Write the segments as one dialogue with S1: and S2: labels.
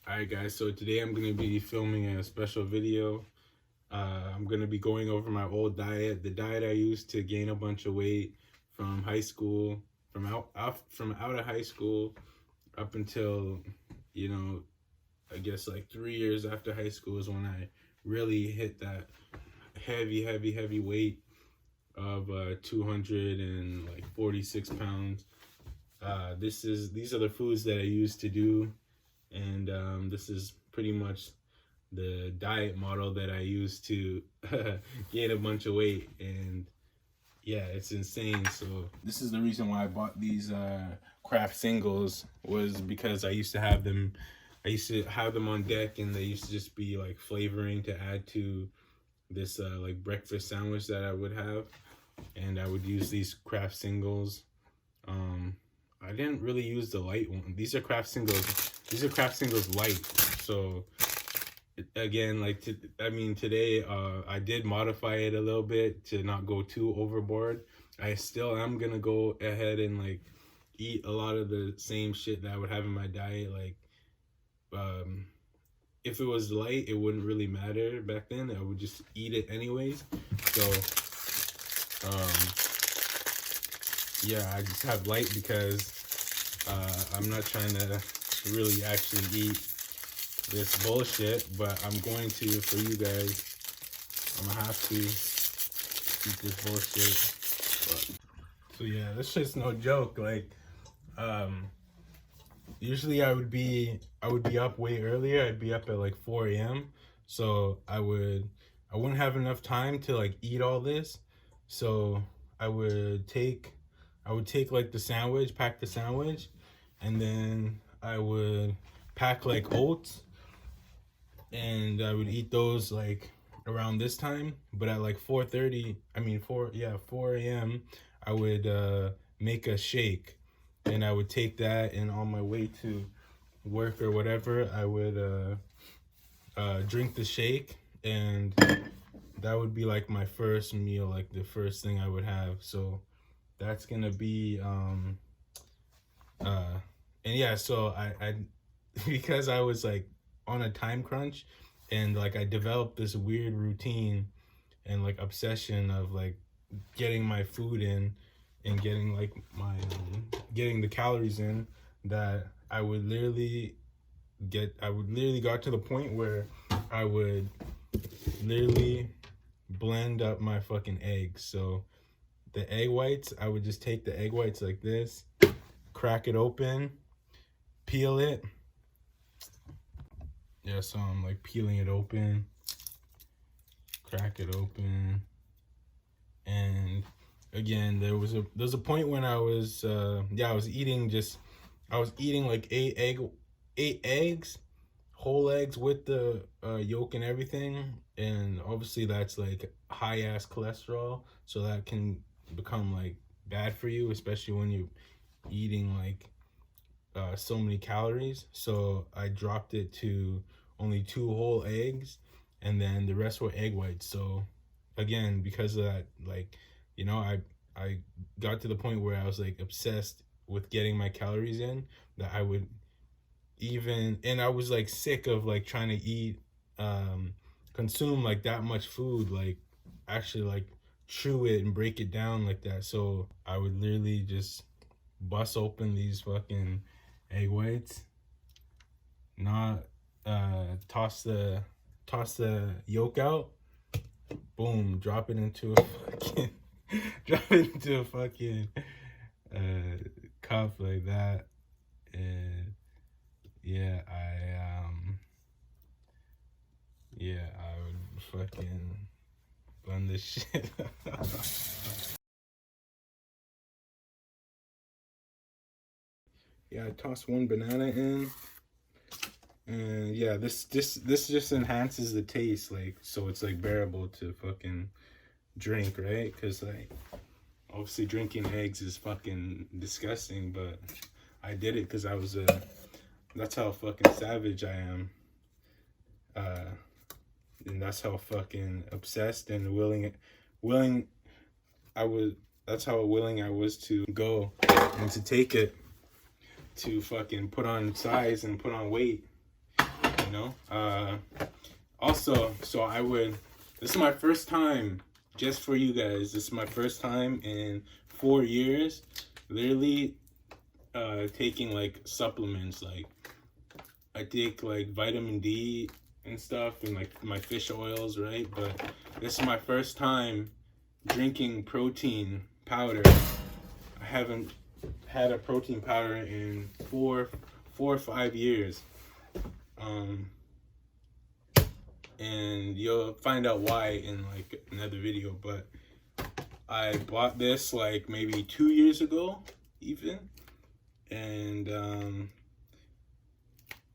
S1: Alright guys, so today I'm going to be filming a special video. I'm going to be going over my old diet, the diet I used to gain a bunch of weight from high school, from out of high school up until, you know, I guess like 3 years after high school is when I really hit that heavy weight of 246 pounds. These are the foods that I used to do, and this is pretty much the diet model that I use to gain a bunch of weight. And yeah, it's insane. So this is the reason why I bought these Kraft singles, was because I used to have them on deck, and they used to just be like flavoring to add to this like breakfast sandwich that I would have. And I would use these Kraft singles. I didn't really use the light one. These are Kraft singles. These are Kraft singles light. So again, like today I did modify it a little bit to not go too overboard. I still am gonna go ahead and like eat a lot of the same shit that I would have in my diet. Like if it was light, it wouldn't really matter back then. I would just eat it anyways. So yeah, I just have light because I'm not trying to really actually eat this bullshit, but I'm going to, for you guys. I'm gonna have to eat this bullshit. But, so yeah, this shit's no joke. Like, usually I would be up way earlier. I'd be up at like 4 a.m. So I wouldn't have enough time to like eat all this. So I would take like the sandwich, pack the sandwich, and then I would pack like oats, and I would eat those like around this time. But at like 4:30, 4 a.m. I would make a shake, and I would take that, and on my way to work or whatever, I would drink the shake, and that would be like my first meal, like the first thing I would have. So that's gonna be and yeah, so I because I was like on a time crunch, and like I developed this weird routine and like obsession of like getting my food in and getting like my getting the calories in, that I would literally got to the point where I would literally blend up my fucking eggs. So the egg whites, I would just take the egg whites like this, crack it open, peel it. Yeah, so I'm like peeling it open, crack it open. And again, there's a point when I was I was eating like eight eggs, whole eggs with the yolk and everything. And obviously that's like high ass cholesterol, so that can become like bad for you, especially when you're eating like so many calories. So I dropped it to only 2 whole eggs, and then the rest were egg whites. So again, because of that, like, I got to the point where I was like obsessed with getting my calories in, that I would and I was like sick of like trying to eat consume like that much food, like actually like chew it and break it down like that. So I would literally just bust open these fucking egg whites, not toss the yolk out, boom, drop it into a fucking drop it into a fucking cup like that. And yeah, I would fucking blend this shit. Yeah, I tossed one banana in, and yeah, this just enhances the taste, like, so it's like bearable to fucking drink, right? Because like obviously drinking eggs is fucking disgusting, but I did it because I was that's how fucking savage I am, and that's how fucking obsessed and willing I was. That's how willing I was to go and to take it, to fucking put on size and put on weight. know. Also, so this is my first time, just for you guys, this is my first time in 4 years, literally taking like supplements. Like I take like vitamin D and stuff and like my fish oils, right? But this is my first time drinking protein powder. I haven't had a protein powder in four or 5 years. And you'll find out why in like another video, but I bought this like maybe 2 years ago even, and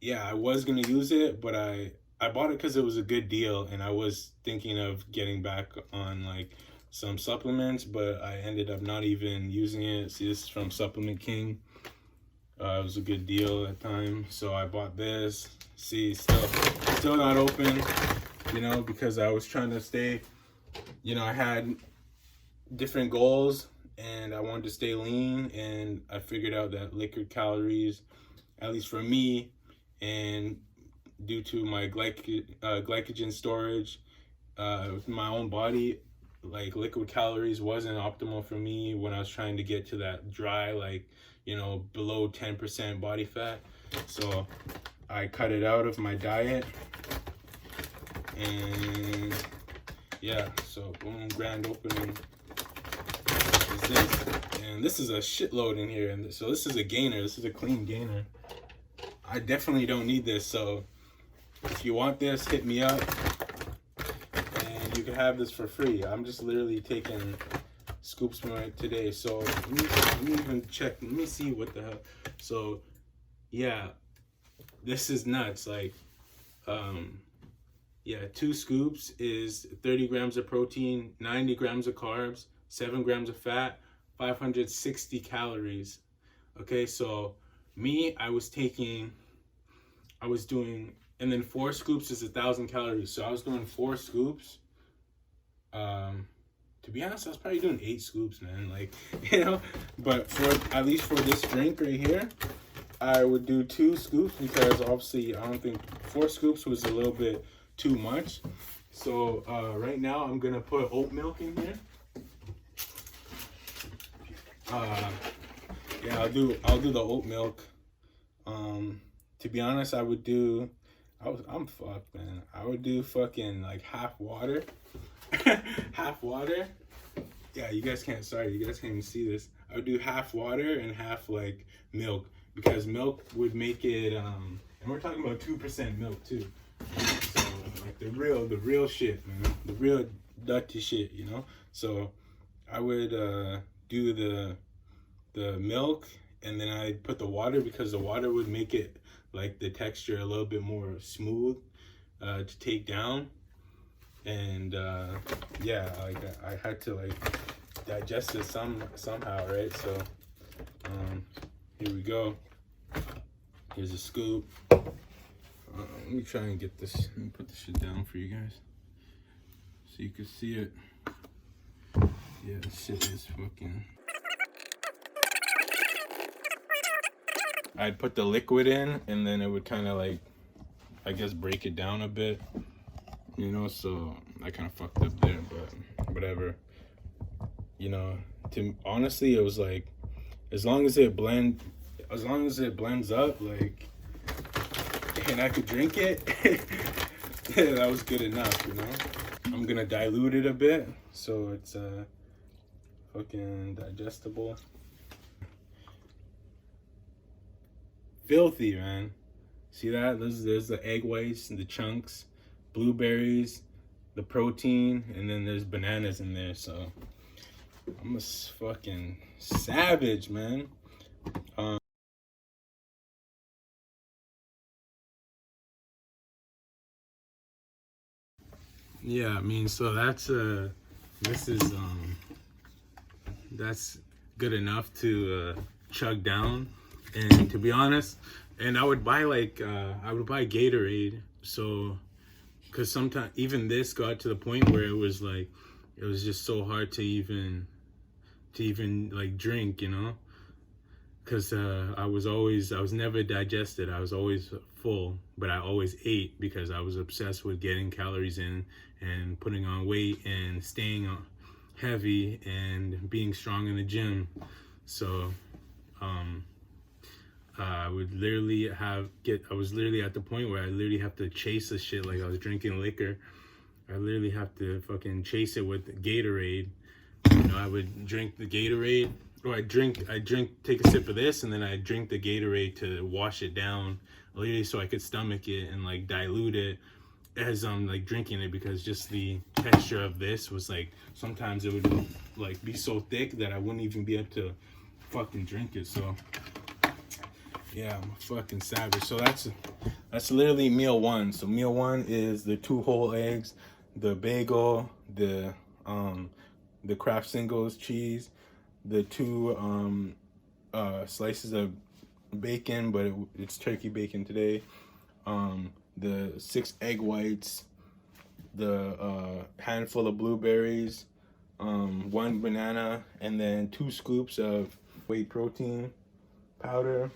S1: yeah, I was gonna use it, but I bought it because it was a good deal, and I was thinking of getting back on like some supplements, but I ended up not even using it. See, this is from Supplement King. It was a good deal at the time, so I bought this. See, still not open, you know, because I was trying to stay, you know, I had different goals and I wanted to stay lean, and I figured out that liquid calories, at least for me, and due to my glycogen storage with my own body, like liquid calories wasn't optimal for me when I was trying to get to that dry, like, you know, below 10% body fat. So I cut it out of my diet, and yeah, so boom, grand opening is this, and this is a shitload in here, and so this is a gainer. This is a clean gainer. I definitely don't need this, so if you want this, hit me up, and you can have this for free. I'm just literally taking scoops from it today. So let me even check. Let me see what the hell. So yeah, this is nuts. Like, yeah, 2 scoops is 30 grams of protein, 90 grams of carbs, 7 grams of fat, 560 calories. Okay, so me, I was doing, and then 4 scoops is 1,000 calories. So I was doing 4 scoops. To be honest, I was probably doing 8 scoops, man. Like, you know, but at least for this drink right here, I would do 2 scoops, because obviously I don't think 4 scoops was a little bit too much. So right now I'm gonna put oat milk in here. Yeah, I'll do the oat milk. To be honest, I'm fucked, man. I would do fucking like half water. Half water. Yeah, you guys can't even see this. I would do half water and half like milk, because milk would make it and we're talking about 2% milk too. So like the real shit, man. The real dirty shit, you know? So I would do the milk, and then I'd put the water, because the water would make it like the texture a little bit more smooth to take down. And yeah, like I had to like digest it somehow, right? So here we go. Here's a scoop. Let me try and get this. Let me put this shit down for you guys so you can see it. Yeah, this shit is fucking. I'd put the liquid in, and then it would kind of like, I guess, break it down a bit, you know. So I kind of fucked up there, but whatever. You know, honestly, it was like, as long as it blends up, like, and I could drink it, that was good enough, you know. I'm gonna dilute it a bit so it's fucking digestible. Filthy, man. See that? There's the egg whites and the chunks, blueberries, the protein, and then there's bananas in there. So I'm a fucking savage, man. Yeah, I mean, so that's that's good enough to chug down. And to be honest, and I would buy Gatorade, so because sometimes even this got to the point where it was just so hard to even like drink, you know, because I was never digested. I was always full, but I always ate because I was obsessed with getting calories in and putting on weight and staying heavy and being strong in the gym. So I was literally at the point where I literally have to chase the shit like I was drinking liquor. I literally have to fucking chase it with Gatorade. You know, I would drink the Gatorade, or I take a sip of this, and then I drink the Gatorade to wash it down, literally so I could stomach it and like dilute it as I'm like drinking it, because just the texture of this was like, sometimes it would like be so thick that I wouldn't even be able to fucking drink it. So yeah, I'm a fucking savage. So that's literally meal one. So meal one is the 2 whole eggs, the bagel, the Kraft Singles cheese, the 2 slices of bacon, but it's turkey bacon today, the 6 egg whites, the handful of blueberries, 1 banana, and then 2 scoops of whey protein powder.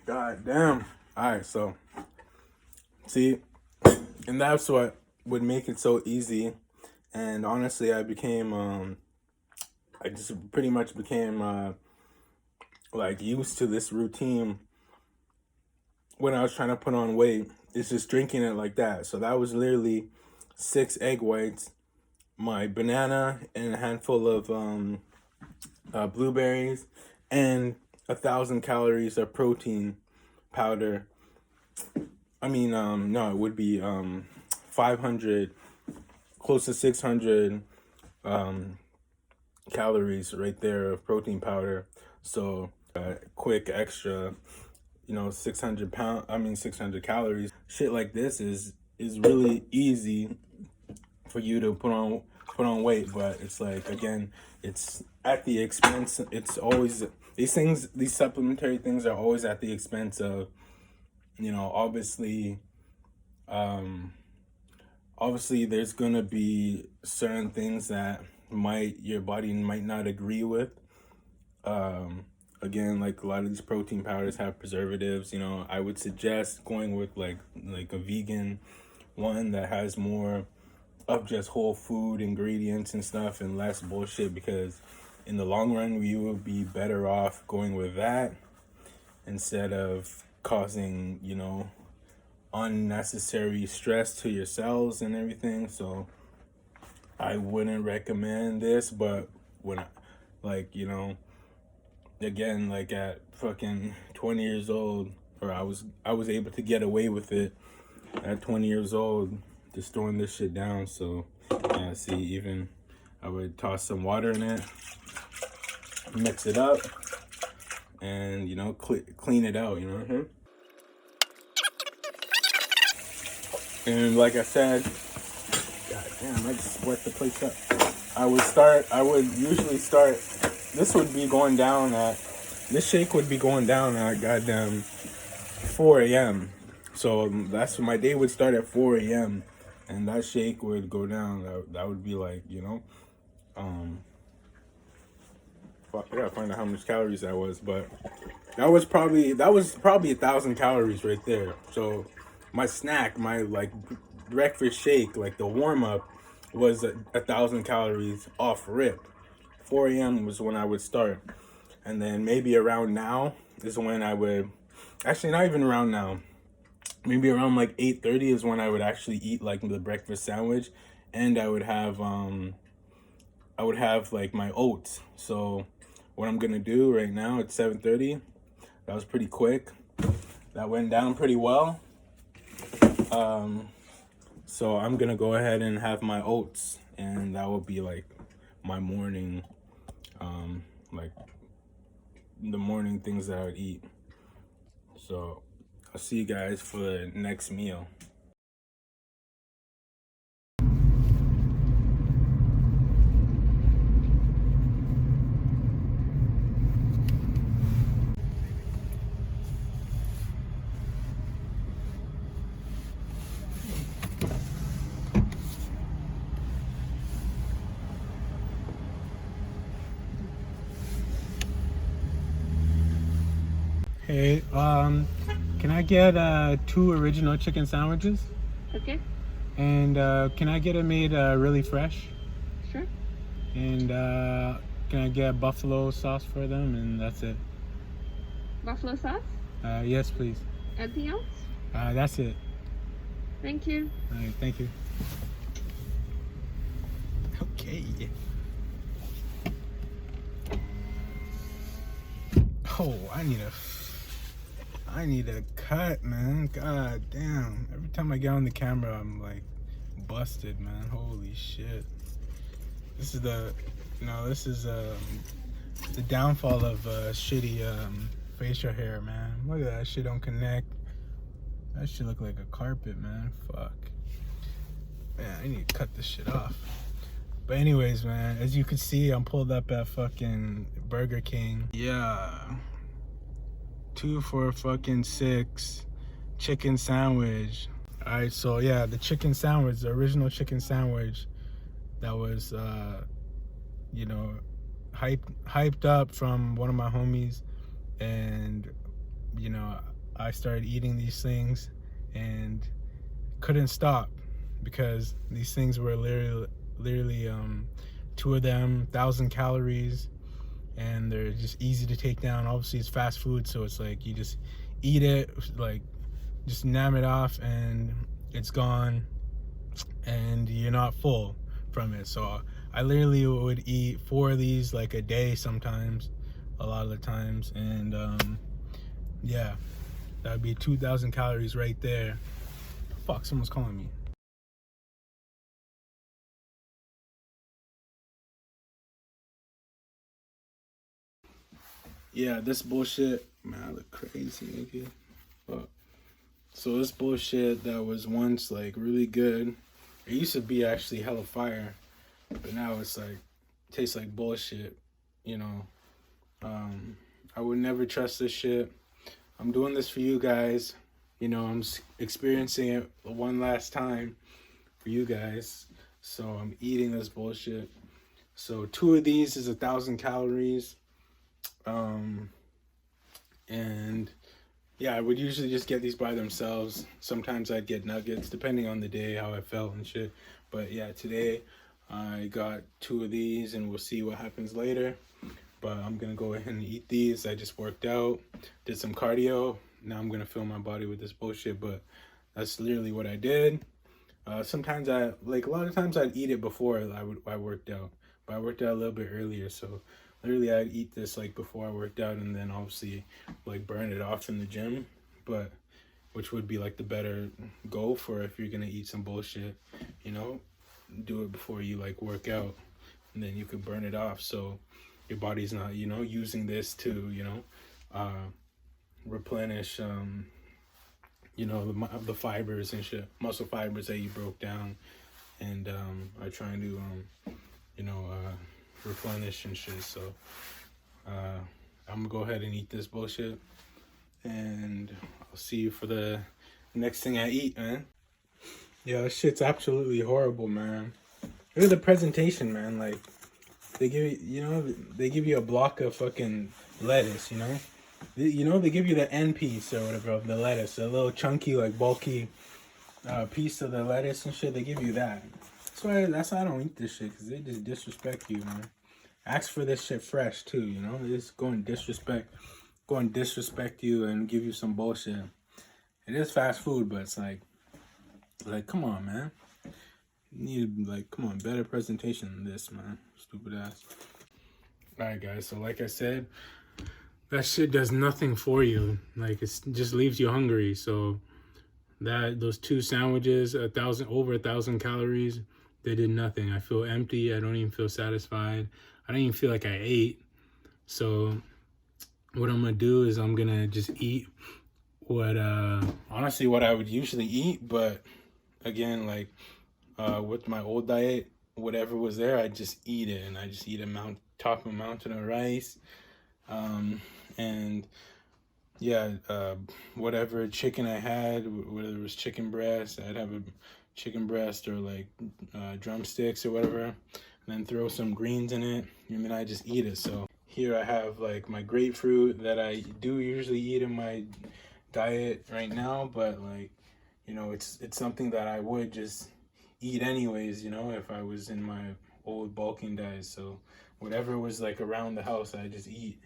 S1: God damn. Alright, so see, and that's what would make it so easy. And honestly, I just pretty much became like used to this routine when I was trying to put on weight. It's just drinking it like that. So that was literally 6 egg whites, my banana, and a handful of blueberries, and 1,000 calories of protein powder. I mean, no, it would be 500, close to 600 calories right there of protein powder. So quick extra, 600 calories. Shit like this is really easy for you to put on weight, but it's like, again, it's at the expense. It's always these supplementary things are always at the expense of, obviously there's gonna be certain things that your body might not agree with. Again, like a lot of these protein powders have preservatives. I would suggest going with like a vegan one that has more of just whole food ingredients and stuff and less bullshit, because in the long run you will be better off going with that instead of causing unnecessary stress to your cells and everything. So I wouldn't recommend this, but when again, like at fucking 20 years old, or I was able to get away with it at 20 years old, just throwing this shit down. So yeah, see, even I would toss some water in it, mix it up, and clean it out. And like I said, god damn, I just wet the place up. I would usually start, this shake would be going down at goddamn 4 a.m. So that's when my day would start at 4 a.m. and that shake would go down. That would be like, fuck, I gotta find out how much calories that was, but that was probably 1,000 calories right there. So my snack, my like breakfast shake, like the warm up, was 1,000 calories off rip. 4 a.m. was when I would start, and then maybe around now is when I would, actually not even around now, maybe around like 8:30 is when I would actually eat like the breakfast sandwich, and I would have like my oats. So what I'm gonna do right now, it's 7:30. That was pretty quick. That went down pretty well. So I'm gonna go ahead and have my oats, and that will be like my morning, like the morning things that I would eat. So I'll see you guys for the next meal. Hey, can I get 2 original chicken sandwiches?
S2: Okay,
S1: And can I get it made really fresh?
S2: sure.
S1: And can I get buffalo sauce for them? And that's it.
S2: Buffalo sauce?
S1: Yes, please.
S2: Anything else?
S1: That's it.
S2: Thank you.
S1: All right, thank you. Okay. Oh, I need a cut, man. God damn. Every time I get on the camera, I'm like busted, man. Holy shit. This is the downfall of shitty facial hair, man. Look at that shit don't connect. That shit look like a carpet, man. Fuck. Man, I need to cut this shit off. But anyways, man, as you can see, I'm pulled up at fucking Burger King. Yeah. 2 for fucking $6. Chicken sandwich. Alright, so yeah, the chicken sandwich, the original chicken sandwich that was hyped up from one of my homies, and I started eating these things and couldn't stop because these things were literally 2 of them, 1,000 calories, and they're just easy to take down. Obviously it's fast food, so it's like you just eat it, like just nam it off and it's gone and you're not full from it. So I literally would eat 4 of these like a day sometimes, a lot of the times, and yeah, that'd be 2,000 calories right there. Fuck, someone's calling me. Yeah, this bullshit, man, I look crazy, nigga. Fuck. So this bullshit that was once like really good, it used to be actually hella fire, but now it's like tastes like bullshit, you know. I would never trust this shit. I'm doing this for you guys, I'm experiencing it one last time for you guys, so I'm eating this bullshit. So 2 of these is 1,000 calories, and yeah, I would usually just get these by themselves. Sometimes I'd get nuggets depending on the day, how I felt and shit. But yeah, today I got 2 of these and we'll see what happens later. But I'm gonna go ahead and eat these. I just worked out, did some cardio. Now I'm gonna fill my body with this bullshit, but that's literally what I did. Sometimes a lot of times I'd eat it before I worked out, but I worked out a little bit earlier, so literally I'd eat this like before I worked out and then obviously like burn it off in the gym, but which would be like the better goal for if you're gonna eat some bullshit, do it before you like work out, and then you could burn it off so your body's not using this to replenish the fibers and shit, muscle fibers that you broke down, and are trying to replenish and shit. So I'm gonna go ahead and eat this bullshit, and I'll see you for the next thing I eat, man. Yeah, this shit's absolutely horrible, man. Look at the presentation, man. Like they give they give you a block of fucking lettuce, they give you the end piece or whatever of the lettuce, a little chunky, like bulky piece of the lettuce and shit. They give you that. That's why I don't eat this shit, because they just disrespect you, man. Ask for this shit fresh too, They just go and disrespect you and give you some bullshit. It is fast food, but it's like come on, man. You need come on, better presentation than this, man. Stupid ass. Alright guys, so like I said, that shit does nothing for you. Like it just leaves you hungry. So those 2 sandwiches, over 1,000 calories, they did nothing. I feel empty. I don't even feel satisfied. I don't even feel like I ate. So what I'm gonna do is I'm gonna just eat what honestly what I would usually eat, but again, like with my old diet, whatever was there, I just eat it, and I just eat top of a mountain of rice, and yeah, whatever chicken I had, whether it was chicken breast, I'd have a chicken breast or like drumsticks or whatever, and then throw some greens in it, and then I just eat it. So here I have like my grapefruit that I do usually eat in my diet right now, but like, you know, it's something that I would just eat anyways, you know, if I was in my old bulking diet. So whatever was like around the house, I just eat.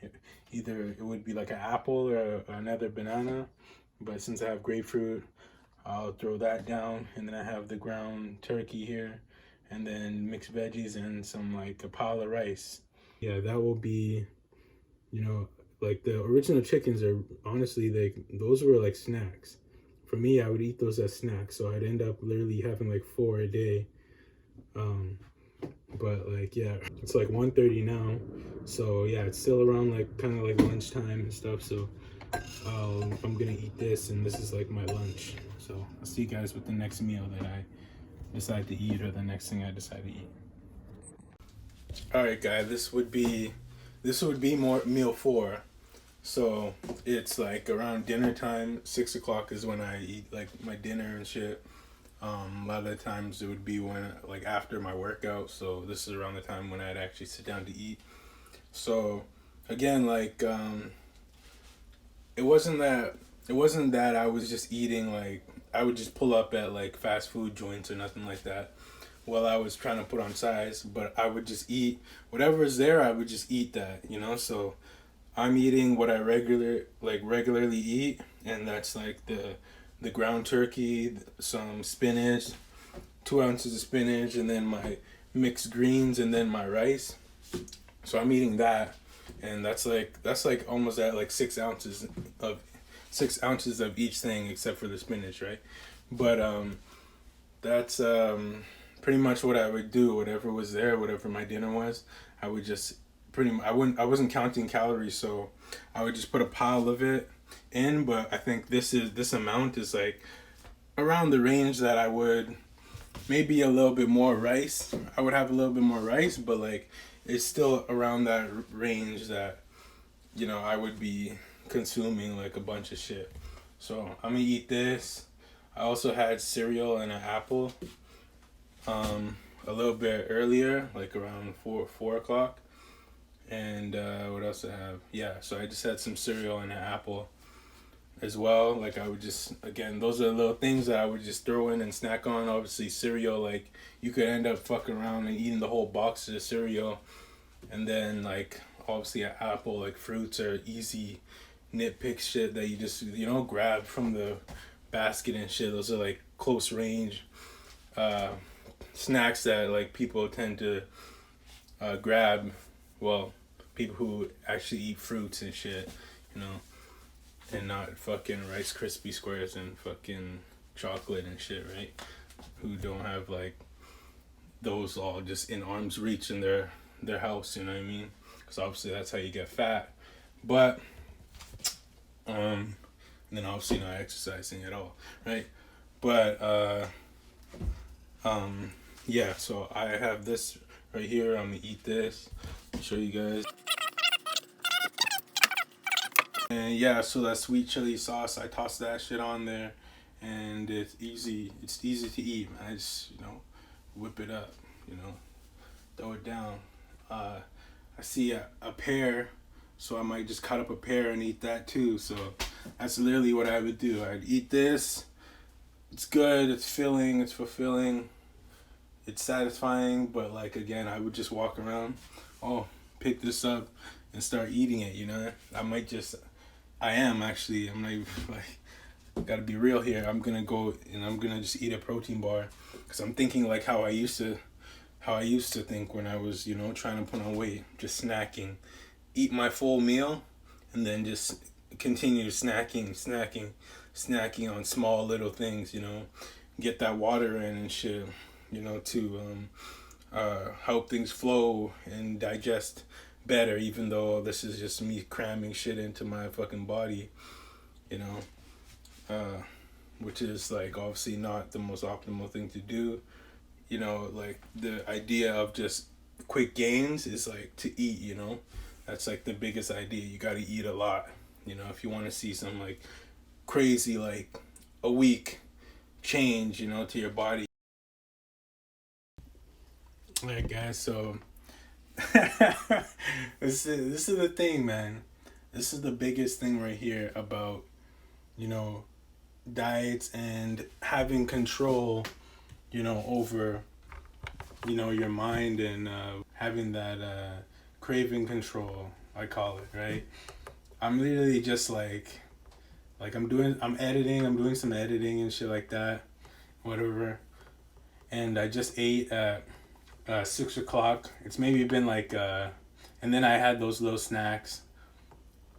S1: Either it would be like an apple or another banana, but since I have grapefruit, I'll throw that down, and then I have the ground turkey here, and then mixed veggies and some like a pile of rice. Yeah, that will be, you know, like the original chickens are honestly those were like snacks. For me, I would eat those as snacks, so I'd end up literally having like 4 a day. But like, yeah, it's like 1:30 now, so yeah, it's still around like kind of like lunchtime and stuff. So I'm gonna eat this, and this is like my lunch. So I'll see you guys with the next meal that I decide to eat, or the next thing I decide to eat. All right, guys, this would be more meal 4. So it's like around dinner time. 6 o'clock is when I eat like my dinner and shit. A lot of the times it would be when like after my workout. So this is around the time when I'd actually sit down to eat. So again, like it wasn't that I was just eating, like I would just pull up at like fast food joints or nothing like that while I was trying to put on size, but I would just eat whatever is there. I would just eat that, you know. So I'm eating what I regularly eat, and that's like the ground turkey, some spinach, 2 ounces of spinach, and then my mixed greens, and then my rice. So I'm eating that, and that's like almost at like 6 ounces of each thing except for the spinach, right? But that's pretty much what I would do. Whatever was there, whatever my dinner was, I would just I wasn't counting calories, so I would just put a pile of it in. But I think this amount is like around the range that I would, maybe a little bit more rice. I would have a little bit more rice, but like it's still around that range that, you know, I would be consuming like a bunch of shit. So I'm gonna eat this. I also had cereal and an apple a little bit earlier, like around 4 o'clock. And what else I have? Yeah, so I just had some cereal and an apple as well. Like I would just, again, those are the little things that I would just throw in and snack on. Obviously cereal, like you could end up fucking around and eating the whole box of the cereal. And then like obviously an apple, like fruits are easy nitpick shit that you just, you know, grab from the basket and shit. Those are like close range snacks that like people tend to grab. Well, people who actually eat fruits and shit, you know, and not fucking Rice Krispie squares and fucking chocolate and shit, right? Who don't have like those all just in arm's reach in their house, you know what I mean? Because obviously that's how you get fat. But and then obviously not exercising at all, right? But yeah, so I have this right here. I'm gonna eat this. I'll show you guys. And yeah, so that sweet chili sauce, I toss that shit on there, and it's easy to eat. I just, you know, whip it up, you know, throw it down. I see a pear, so I might just cut up a pear and eat that too. So that's literally what I would do. I'd eat this. It's good, it's filling, it's fulfilling, it's satisfying, but like again, I would just walk around, pick this up and start eating it, you know? I'm not even like, gotta be real here. I'm gonna go and I'm gonna just eat a protein bar, because I'm thinking like how I used to think when I was, you know, trying to put on weight, just snacking, eat my full meal, and then just continue snacking on small little things, you know, get that water in and shit, you know, to help things flow and digest better, even though this is just me cramming shit into my fucking body, you know. which is like obviously not the most optimal thing to do. You know, like the idea of just quick gains is like to eat, you know. That's like the biggest idea. You got to eat a lot, you know, if you want to see some like crazy, like a week change, you know, to your body. Alright, guys, so this is the thing, man. This is the biggest thing right here about, you know, diets and having control, you know, over, you know, your mind, and having that craving control, I call it, right? I'm literally just like I'm doing some editing and shit like that, whatever. And I just ate at 6 o'clock. It's maybe been like and then I had those little snacks,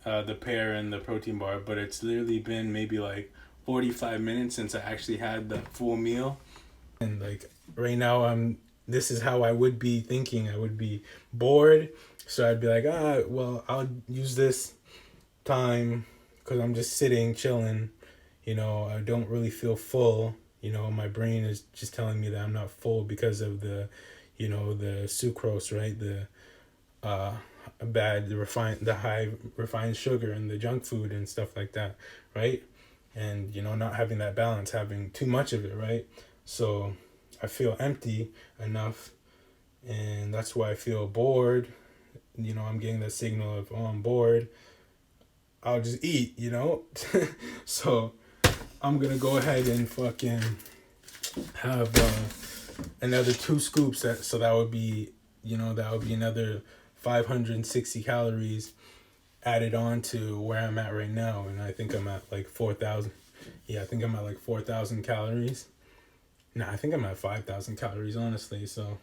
S1: the pear and the protein bar, but it's literally been maybe like 45 minutes since I actually had the full meal. And like right now this is how I would be thinking. I would be bored, so I'd be like, well, I'll use this time because I'm just sitting chilling, you know. I don't really feel full, you know. My brain is just telling me that I'm not full because of the, you know, the sucrose, right? The the high refined sugar and the junk food and stuff like that, right? And, you know, not having that balance, having too much of it, right? So I feel empty enough, and that's why I feel bored. You know, I'm getting the signal of, oh, I'm bored. I'll just eat, you know? So I'm gonna go ahead and fucking have another 2 scoops. So that would be, you know, that would be another 560 calories added on to where I'm at right now. And I think I'm at like 4,000. Yeah, I think I'm at like 4,000 calories. Nah, I think I'm at 5,000 calories, honestly. So,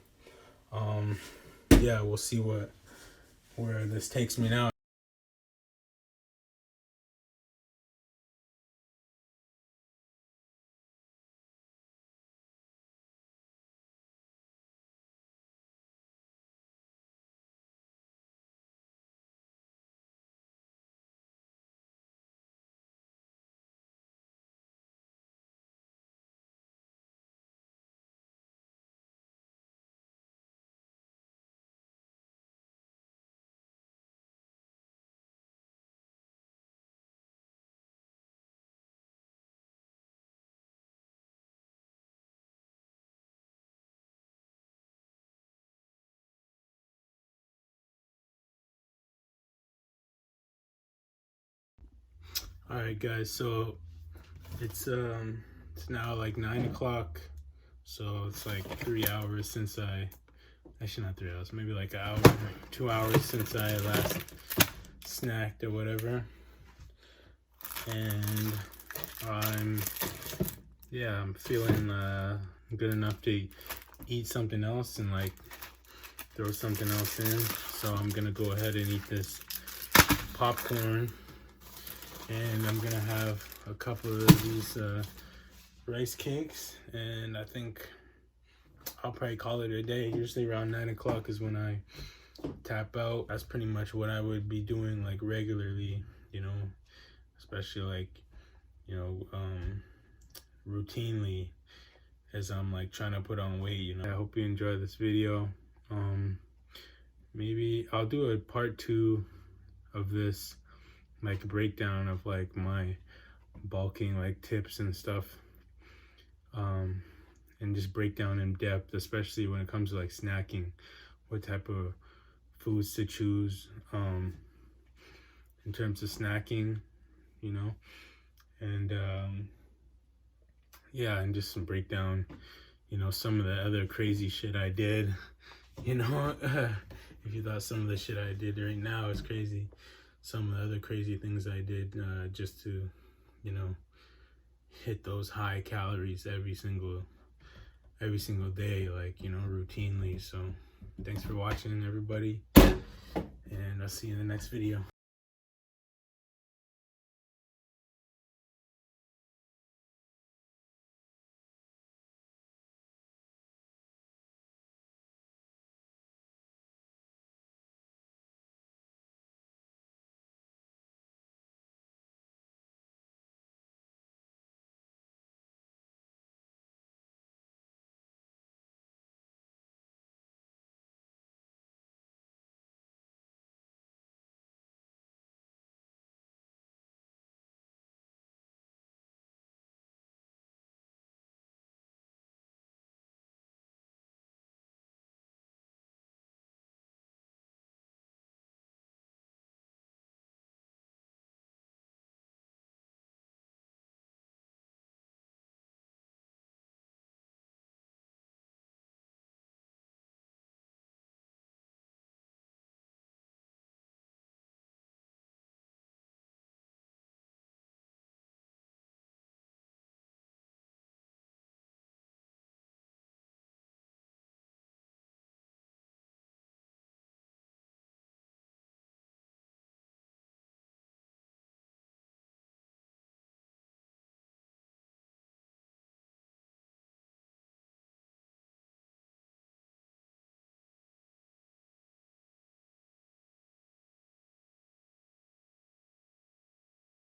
S1: yeah, we'll see where this takes me now. All right, guys. So it's now like 9 o'clock. So it's like 3 hours since actually not 3 hours, maybe like an hour, 2 hours since I last snacked or whatever. And I'm feeling good enough to eat something else and like throw something else in. So I'm gonna go ahead and eat this popcorn, and I'm gonna have a couple of these rice cakes, and I think I'll probably call it a day. Usually around 9 o'clock is when I tap out. That's pretty much what I would be doing like regularly, you know, especially like, you know, routinely, as I'm like trying to put on weight, you know. I hope you enjoy this video. Maybe I'll do a part 2 of this, like a breakdown of like my bulking like tips and stuff, and just break down in depth, especially when it comes to like snacking, what type of foods to choose in terms of snacking, you know. And yeah, and just some breakdown, you know, some of the other crazy shit I did, you know. If you thought some of the shit I did right now is crazy, some of the other crazy things I did just to, you know, hit those high calories every single day, like, you know, routinely. So thanks for watching, everybody, and I'll see you in the next video.